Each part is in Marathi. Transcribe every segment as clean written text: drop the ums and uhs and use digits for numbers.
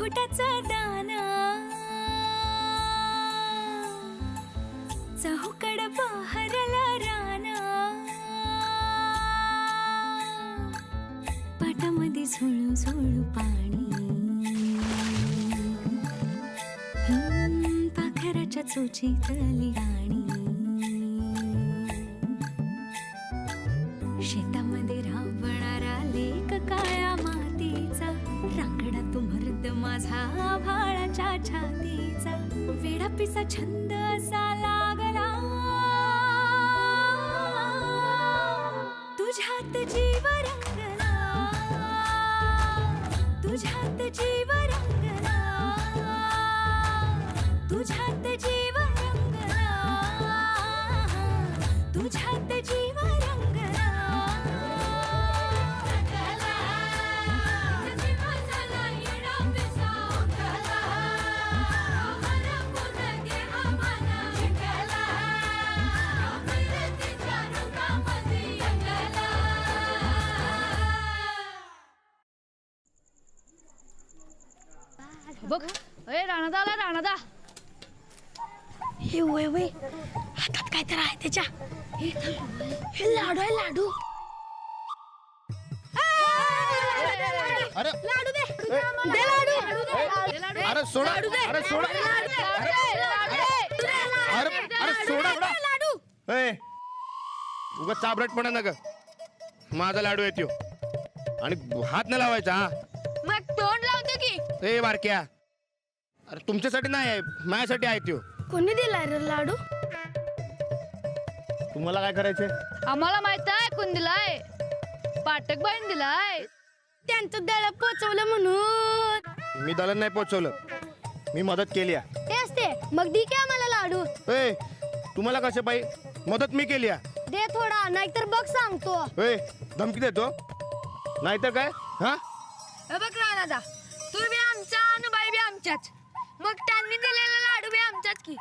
मुकुटाचा दाना चहूकड बहरला राना पाटामध्ये झुळू झुळू पाणी पाखराच्या चोचीतली गाणी शेतामध्ये राबणारा लेक काळ्या मातीचा रांगडा तो मर्द माझा भाळाच्या छातीचा वेडापिसा छंद असा लागला तुझ्यात जीव रंगला तुझ्यात जीव रंगला तुझ्यात जीव रंगला तुझ्यात जीव रंगला बघ ए राणादा आला राणादा हे वय वय हातात काय तर आहे त्याच्या हे लाडू आहे लाडू अरे लाडू दे दे लाडू अरे सोडा अरे सोडा अरे अरे सोडा लाडू ए उगाच चाबरटपणा नका माझा लाडू येतो आणि हात न लावायचा हा मग तोंड लावतो की ए बारक्या अरे तुमच्यासाठी नाही आहे माझ्यासाठी आहे त्यो कोणी दिलाय रे लाडू तुम्हाला काय करायचंय आम्हाला माहित आहे कोण दिलाय पाटक बाईन दिलाय त्यांचं दळ पोचवलं म्हणून मी दलन नाही पोचवलं मी मदत केली आहे ते असते मग दी की आम्हाला लाडू ए तुम्हाला कसे पाहिजे मदत मी केली आहे दे थोडा नाहीतर बघ सांगतो ए धमकी देतो नाहीतर काय हा बघ राणादा तू बी आमचा आणि बाई बी आमच्याच मग त्यांनी दिलेला लाडू बी आमच्याच की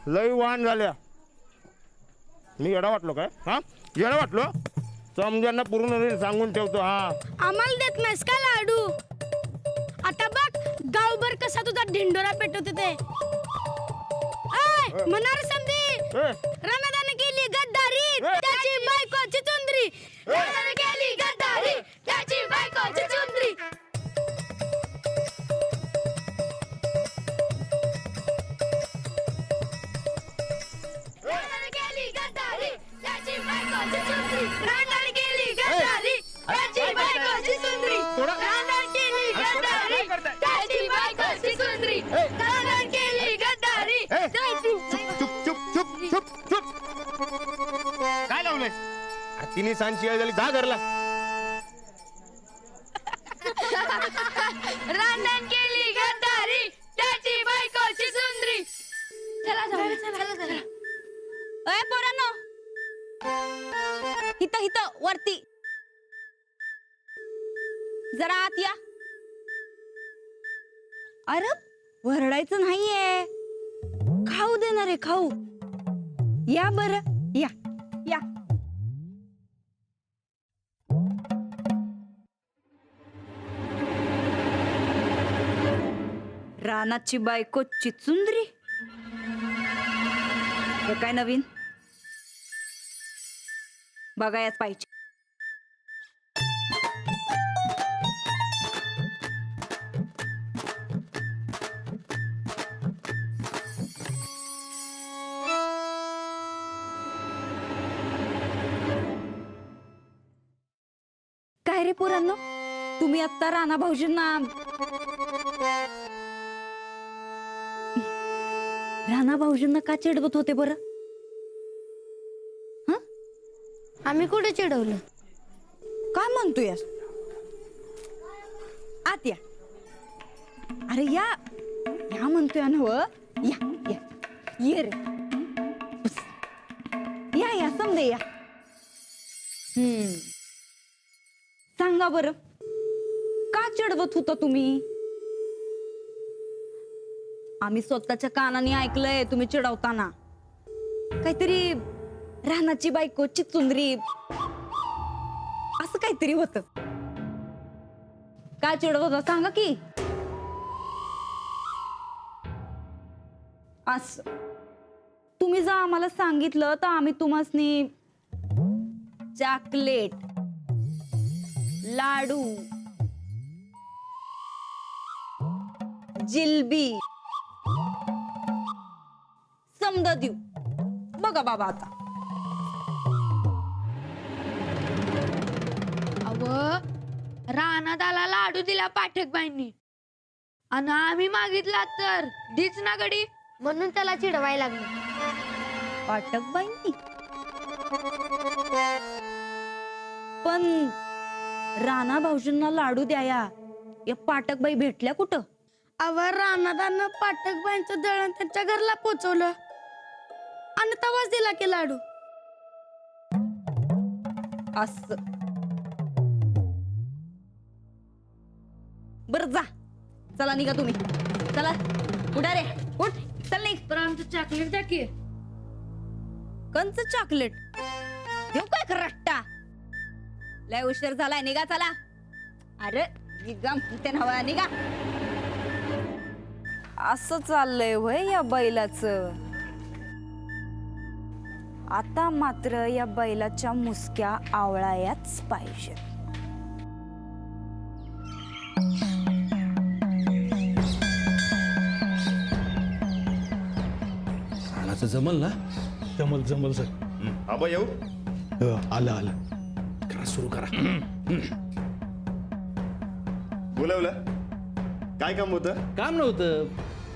लई वाहन झाल्या मी येडा वाटलो काय हा येडा वाटलो समजांना पूर्ण सांगून ठेवतो हा आम्हाला देत नाहीस का लाडू आता बघ गावभर कसा तुझा ढिंडोरा पेटवते ते म्हणार समधी राणादाने केली गद्दारी त्याची बायकोची चुंदरी राणादाने केली गद्दारी त्याची बायकोची चुंदरी राणादाने केली गद्दारी त्याची बायकोची चुंदरी राणादाने केली गद्दारी त्याची बायकोची चुंदरी राणादाने केली गद्दारी त्याची बायकोची चुंदरी राणादाने केली गद्दारी त्याची चुप चुप चुप चुप चुप काय लावलंय तिन्ही सांची झाली जा घरला रानान केली गद्दारी त्याची बायकोची सुंदरी चला चला अय पोरांनो हित हित वरती जरा आत या अरे वरडायचं नाहीये खाऊ देणार आहे खाऊ या बर या या रानाची बायको चिचुंदरी हे काय नवीन बघायच पाहिजे काय रे पोरांनो तुम्ही आता राणा भाऊजींना राणा भाऊजींना का चिडवत होते बरं आम्ही कुठे चिडवलं काय म्हणतोय आत या अरे या या म्हणतोय ना या या ये रे बस. या या समजे या सांगा बरं का चिडवत होता तुम्ही आम्ही स्वतःच्या कानाने ऐकलंय तुम्ही चिडवताना काहीतरी रानाची बायको चिचुंद्री असं काहीतरी होत. काय चिडवत होता सांगा की. असं तुम्ही जर आम्हाला सांगितलं तर आम्ही तुम्हासनी चॉकलेट, लाडू, जिलबी समजा देऊ. बघा बाबा आता. अव रानात आला लाडू दिला पाठकबाईंनी आणि आम्ही मागितला तर दीच ना गडी, म्हणून त्याला चिडवायला लागलं. पाठकबाईंनी पण राणा भाऊजींना लाडू द्याया या पाठकबाई भेटल्या कुठं? आवर रानादानं पाठकबाईंचं दळण त्यांच्या घरला पोचवलं आणि तवाच दिला की लाडू. असं बर जा. चला निघा तुम्ही. चला उठा रे उठ. चल निघ. तर आमचं चॉकलेट द्या की. कंच चॉकलेट देऊ काय खरट्टा. लय उशीर झालाय. निघा चला. अरे निघा म्हणते हवा. निघा. असं चाललंय वय या बैलाचं. आता मात्र या बैलाच्या मुसक्या आवळायाच पाहिजे. राणाचं जमल ना? जमल जमल सर. आबा येऊ. आलं आलं. करा सुरू करा. बोलवलं काय काम होतं? काम नव्हतं,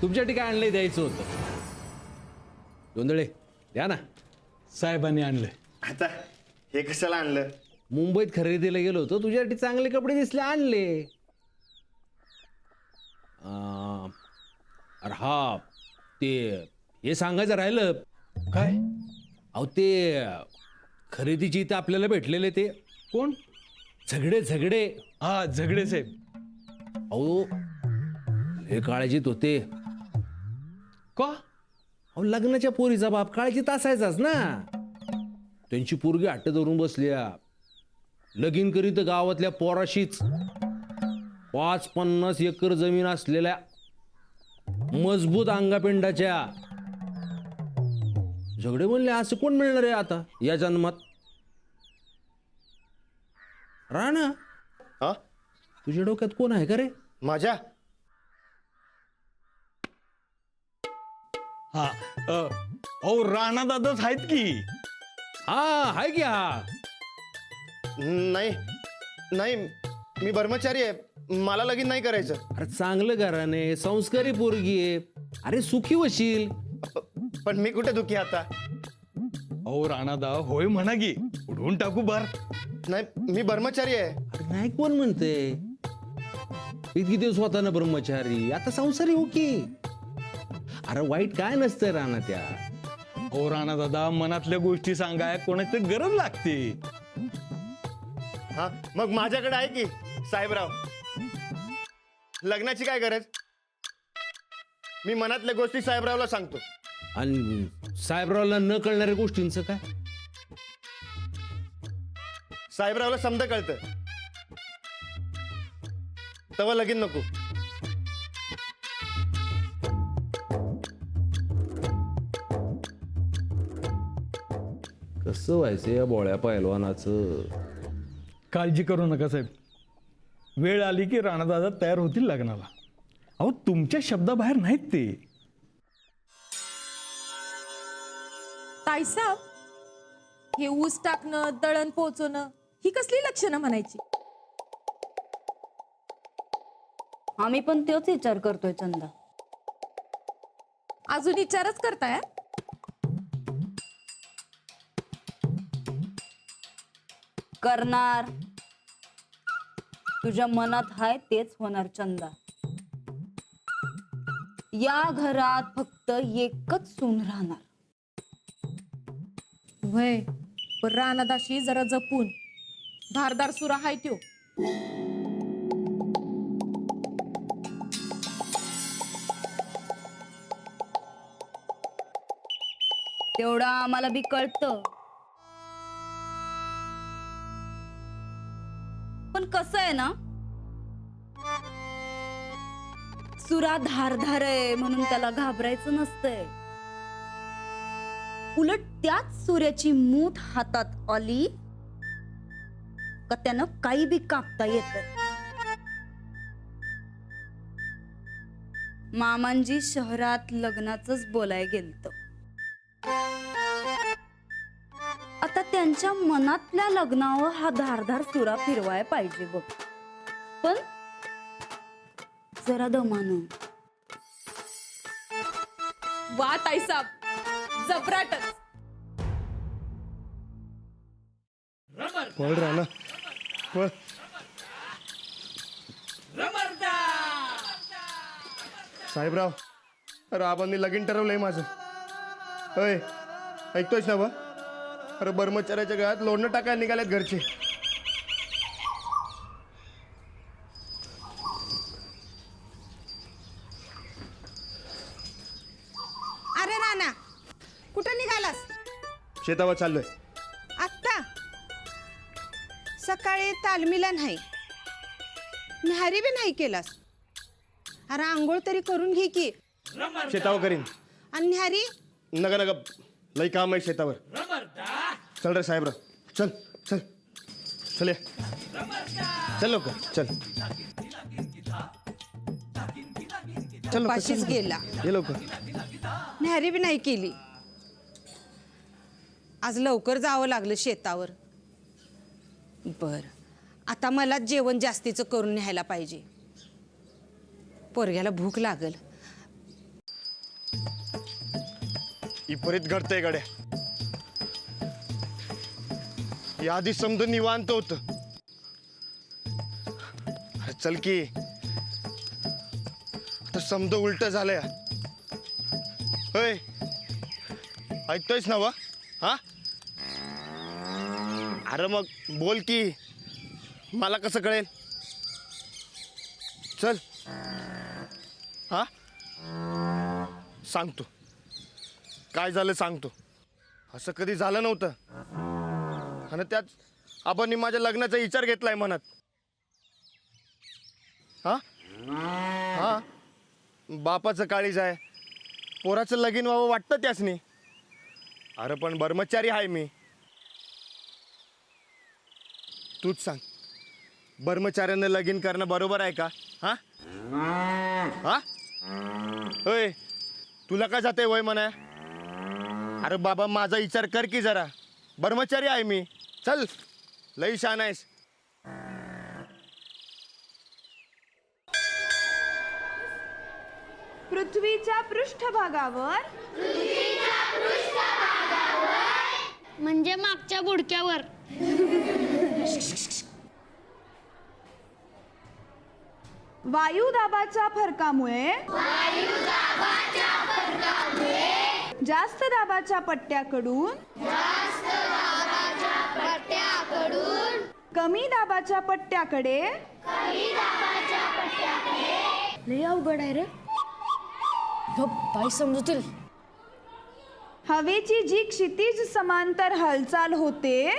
तुमच्यासाठी काय आणलंय द्यायचं होतं. गोंधळे द्या ना. साहेबांनी आणलंय. आता हे कशाला आणलं? मुंबईत खरेदीला गेलो होतो, तुझ्यासाठी चांगले कपडे दिसले आणले. अरे हा ते हे सांगायचं राहिलं. काय? अहो ते खरेदीची इथं आपल्याला भेटलेले ते कोण? झगडे. हा झगडे साहेब. अहो हे काळजीत होते. का? अहो लग्नाच्या पोरीचा बाप काळजीत असायचाच ना. त्यांची पोरगी हट्ट धरून बसल्या. लगीन करीत गावातल्या पोराशीच. 50 एकर जमीन असलेल्या मजबूत अंगापिंडाच्या. झगडे म्हणले असं कोण मिळणार आहे आता या जन्मात? राणा हा तुझ्या डोक्यात कोण आहे का रे? माझ्या हा अहो राणा दादाच आहेत की. हा हाय की. हा नाही नाही मी ब्रह्मचारी आहे. मला लगीन नाही करायचं. अरे चांगलं घराने संस्कारी पोरगी आहे. अरे सुखी होशील. पण मी कुठे दुखी आता? अहो राणादा होय म्हणा की. उडवून टाकू बार. नाही मी ब्रह्मचारी आहे. अरे नाही कोण म्हणते. इतकी दिवस होता ना ब्रह्मचारी, आता संसारी हो की. अरे वाईट काय नसतंय राणा त्या. अहो राणा दादा मनातल्या गोष्टी सांगाय कोणाची गरज लागते. हा मग माझ्याकडे आहे की साहेबराव. लग्नाची काय गरज? मी मनातल्या गोष्टी साहेबरावला सांगतो. आणि साहेबरावला न कळणाऱ्या गोष्टींचं काय? साहेबरावला समजा कळतं. तेव्हा लगीन नको. कसं व्हायचं या बोळ्या पैलवानाचं? काळजी करू नका साहेब. वेळ आली की राणादादा तयार होतील लग्नाला. अहो तुमच्या शब्दाबाहेर नाहीत ते. ताईसाब हे ऊस टाकणं, दळण पोचवणं ही कसली लक्षणं म्हणायची? आम्ही पण तोच विचार करतोय चंदा. अजून विचारच करताय? करणार. तुझ्या मनात हाय तेच होणार चंदा. या घरात फक्त एकच सून राहणार. वय पण रानादाशी जरा जपून. धारदार सुरा हाय त्यो. तेवढं आम्हाला बी कळतं. पण कसं आहे ना, सुरा धारधार आहे म्हणून त्याला घाबरायचं नसतंय. उलट त्याच सूर्याची मूठ हातात आली का त्यानं काही बी कापता येत. मामांजी शहरात लग्नाचंच बोलाय गेलत. आता त्यांच्या मनातल्या लग्नावर हा धारधार सुरा फिरवाय पाहिजे बघ, पण जरा दमानं. वा ताईसाब, जबराटच. पळ राणा पळ. साहेबराव, राबांनी लगीन ठरवलंय माझं. अय, ऐकतोयस ना बा? अरे ब्रह्मचार्याच्या गळ्यात लोणं टाकायला निघाल्यात घरचे. अरे राणा, कुठं निघालास? शेतावर चाललोय. आत्ता सकाळी तालमीला नाही, न्याहारी बी नाही केलास. अरे आंघोळ तरी करून घे की. शेतावर करीन. आणि न्याहारी नका नका, लई काम आहे शेतावर. चल रे साहेबराव, चल चल चल ये. चल लवकर चल. चल पाशीच गेला. ये लवकर. न्याहारी बी नाही केली. आज लवकर जावं लागलं शेतावर. बर, आता मला जेवण जास्तीचं करून न्यायला पाहिजे. पोरग्याला भूक लागल. विपरीत घडतंय गड्या. याआधी समजून निवांत होत. चल की, आता समज उलट झालंय. होय, ऐकतोयस ना वा? हा, अरे मग बोल की, मला कसं कळेल? चल. हा, सांगतो काय झालं सांगतो. असं कधी झालं नव्हतं. आणि त्यात आपण माझ्या लग्नाचा विचार घेतलाय मनात. हा हा, बापाचं काळीज आहे, पोराचं लगीन व्हावं वाटतं त्यासनी. अरे पण ब्रह्मचारी आहे मी. तूच सांग, ब्रह्मचार्यानं लगीन करणं बरोबर आहे का? हा हा, होय, तुला काय जाते वय म्हणा? अरे बाबा, माझा विचार कर की जरा. ब्रह्मचारी आहे मी. चल, लई शान आहेस. पृथ्वीच्या पृष्ठभागावर म्हणजे मागच्या बुडक्यावर. वायुदाबाच्या फरकामुळे जास्त दाबाच्या पट्ट्याकडून कमी दाबाच्या पट्ट्याकडे लय अवघड आहे रे. बाई समजतील. हवेची जी क्षितिज समांतर हालचाल होते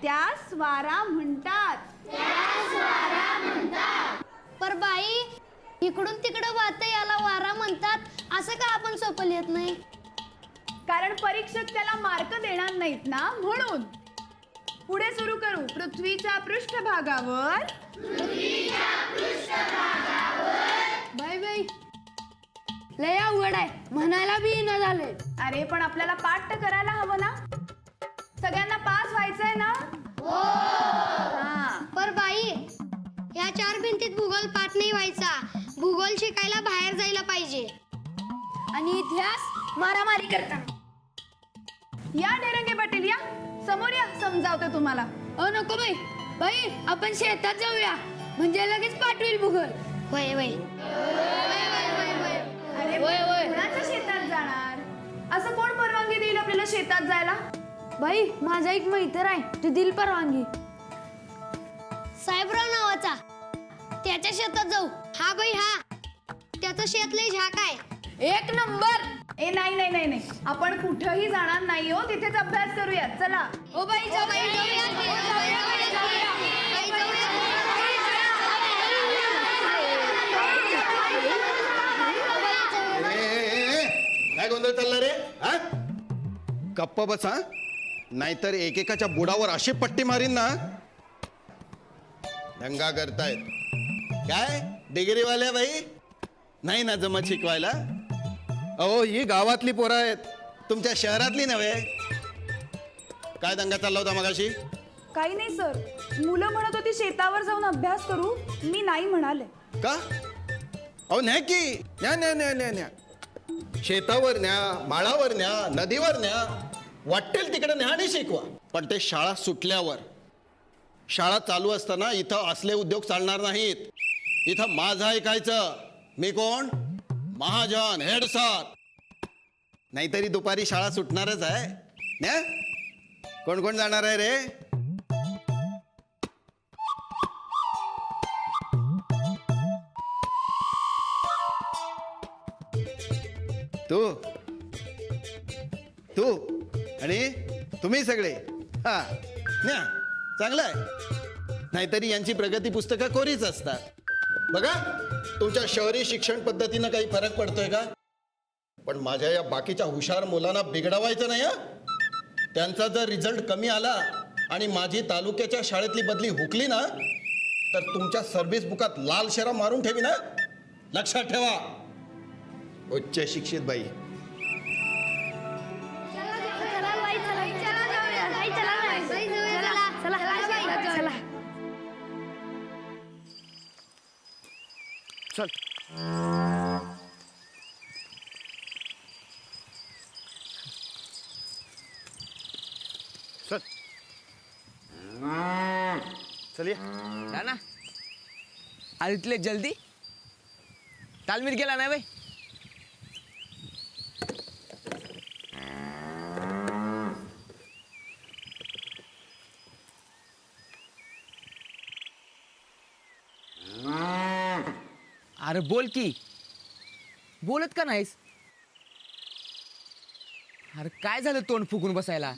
त्यास वारा म्हणतात. पर बाई, इकडून तिकडं वाहत याला वारा म्हणतात, असं का आपण सोपं लिहित नाही? कारण परीक्षक त्याला मार्क देणार नाहीत ना, म्हणून. पुढे सुरू करू. पृथ्वीच्या पृष्ठभागावर बाई बाई, लय अवघड आहे, म्हणायला बी न झाले. अरे पण आपल्याला पाठ तर करायला हवं ना. सगळ्यांना पास व्हायचंय ना. हा, पर बाई, या 4 भिंतीत भूगोल पाठ नाही व्हायचा. भूगोल शिकायला बाहेर जायला पाहिजे. आणि इतिहास मारामारी करताना. या डेरंगे पाटील, या समोर या, समजावते तुम्हाला. नको बाई. बाई, आपण शेतात जाऊया, म्हणजे लगेच पाठवेल भूगोल. वय वय. अरे कोणाच्या शेतात जाणार? असं कोण परवानगी देईल आपल्याला शेतात जायला? बाई, माझा एक मैत्र आहे, तू दिल परवानगी. साहेबराव नावाचा, त्याच्या शेतात जाऊ. हा बाई हा, त्याचं शेत लय झाक आहे. एक नंबर. ए नाही नाही नाही नाही, आपण कुठंही जाणार नाही हो, तिथेच अभ्यास करूयात. चला. ओ बाई काय गोंधळ चालला रे? हा गप्प बस हा, नाहीतर एकेकाच्या बुडावर अशी पट्टी मारीन ना. दंगा करतायत काय डिग्रीवाल्या बाई? नाही ना जमत शिकवायला? अहो ही गावातली पोरं आहेत, तुमच्या शहरातली नव्हे. काय दंगा चालला होता मगाशी? काही नाही सर, मुलं म्हणत होती शेतावर जाऊन अभ्यास करू, मी नाही म्हणाले. का? अहो न्या की, न्या न्या न्या न्या न्या, शेतावर न्या, माळावर न्या, नदीवर न्या, वाटेल तिकडे न्या आणि शिकवा. पण ते शाळा सुटल्यावर, शाळा चालू असताना इथं असले उद्योग चालणार नाहीत. इथं माझं ऐकायचं. मी कोण? Mahajan, head sir. नाहीतरी दुपारी शाळा सुटणारच आहे. न्या. कोण कोण जाणार आहे रे? तू तू आणि तुम्ही सगळे. हा न्या, चांगलं आहे. नाहीतरी यांची प्रगती पुस्तकं कोरीच असतात. बघा तुमच्या शहरी शिक्षण पद्धतीनं काही फरक पडतोय का? पण माझ्या या बाकीच्या हुशार मुलांना बिघडवायचं नाही. त्यांचा जर रिझल्ट कमी आला आणि माझी तालुक्याच्या शाळेतली बदली हुकली ना, तर तुमच्या सर्व्हिस बुकात लाल शेरा मारून ठेवी ना. लक्षात ठेवा. उच्च शिक्षित बाई. चल चल चलिए ना. अरे इतले जल्दी तालमीत गेला नाही बाई. अरे बोल की, बोलत का नाहीस? अरे काय झालं तोंड फुकून बसायला?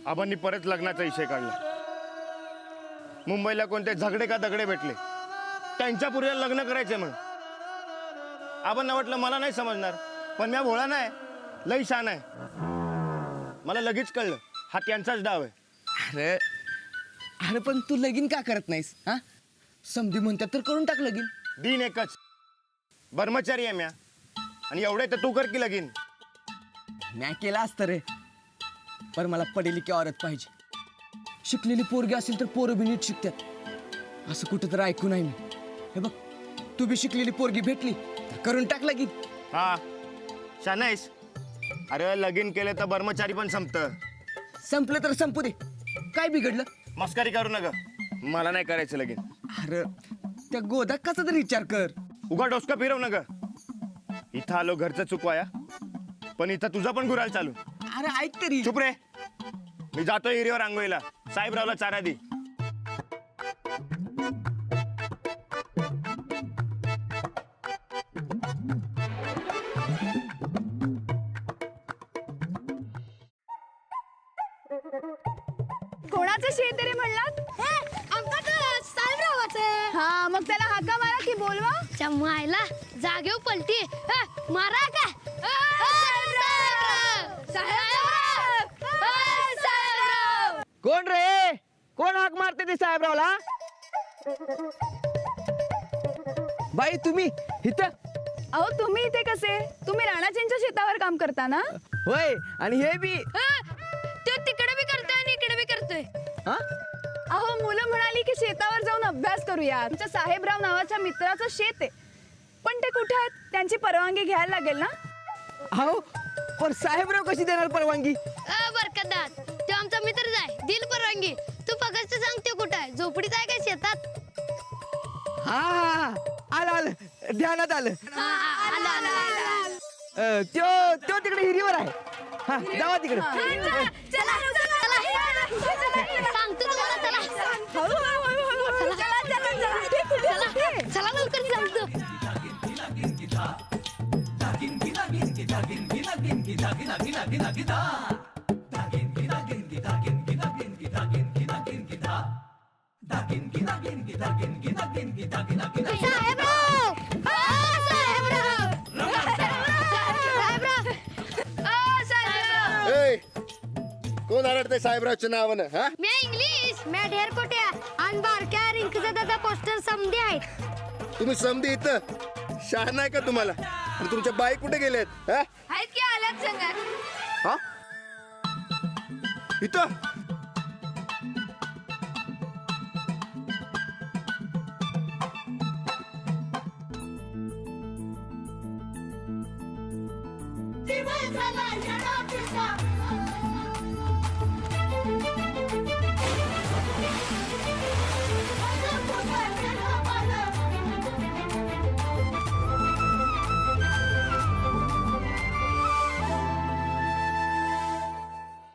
आबांनी परत लग्नाचा विषय काढला. मुंबईला कोणते झगडे का दगडे भेटले, त्यांच्या पूर्वीला लग्न करायचे मग. आबांना वाटलं मला नाही समजणार, पण मी भोळा नाही, लई शान आहे. मला लगेच कळलं हा त्यांचाच डाव आहे. अरे अरे पण तू लगीन का करत नाहीस? हा समधी म्हणतात तर करून टाक लगीन. दिन एकच, ब्रह्मचारी आहे म्या, आणि एवढे तर तू कर की लगीन. म्या केला असतं रे, पण मला पडेली की औरत पाहिजे. शिकलेली पोरगी असेल तर पोरं बी नीट शिकतात, असं कुठं तर ऐकू नाही मी. हे बघ, तू बी शिकलेली पोरगी भेटली तर करून टाक लगीन. हा शान आहेस. अरे लगीन केलं तर ब्रह्मचारी पण संपतं. संपलं तर संपू दे, काय बिघडलं? मस्करी करू नका, मला नाही करायचं लगीन. अरे त्या गोदाकाचा तर विचार कर. उगा डोसका फिरव नका. इथं आलो घरचं चुकवाया, पण इथं तुझा पण गुराल चालू. अरे ऐक तरी. चुप रे, मी जातो एरियावर आंघोळीला. साहेबरावला चारा दे. कोणाचं शेत रे म्हणलात? हा मग त्याला हाका मारा की बोलवा. चम्मायला जागेव पलटी. मारा का? कोण रे? कोण हाक मारते ते साहेबरावला? बाई तुम्ही इथं? अहो तुम्ही इथे कसे? तुम्ही राणाजींच्या शेतावर काम करता ना? होय, आणि हे बी तो तिकडे बी करतोय आणि इकडे बी करतोय. हा? अहो मुलं म्हणाली की शेतावर जाऊन अभ्यास करूया. आमच्या साहेबराव नावाच्या मित्राचं शेत आहे, पण ते कुठे आहेत? त्यांची परवानगी घ्यायला लागेल ना? अहो पण साहेबराव कशी देणार परवानगी? बरकतदार, तो आमचा मित्रच आहे, दिल परवानगी. तू फक्त सांग ते कुठं आहे? झोपडीत आहे का शेतात? हा हा आलं आलं, ध्यानात आलं. त्यो तिकडे हिरीवर आहे. हा जावा तिकडे. सांगतो तुम्हाला. चला लवकर सांगतो. ए, कोण आरडते साहेबरावच्या नावानं हा मी इंग्लिश मी ढेर कोट्या आणि बारक्या रिंकचा दादा पोस्टर समधी आहेत. तुम्ही समधी इथं शहा नाही का तुम्हाला आणि तुमच्या बाई कुठे गेलेत हा आहेत की आल्यात संघात. हा इथं दिवस झाला येणार तुझा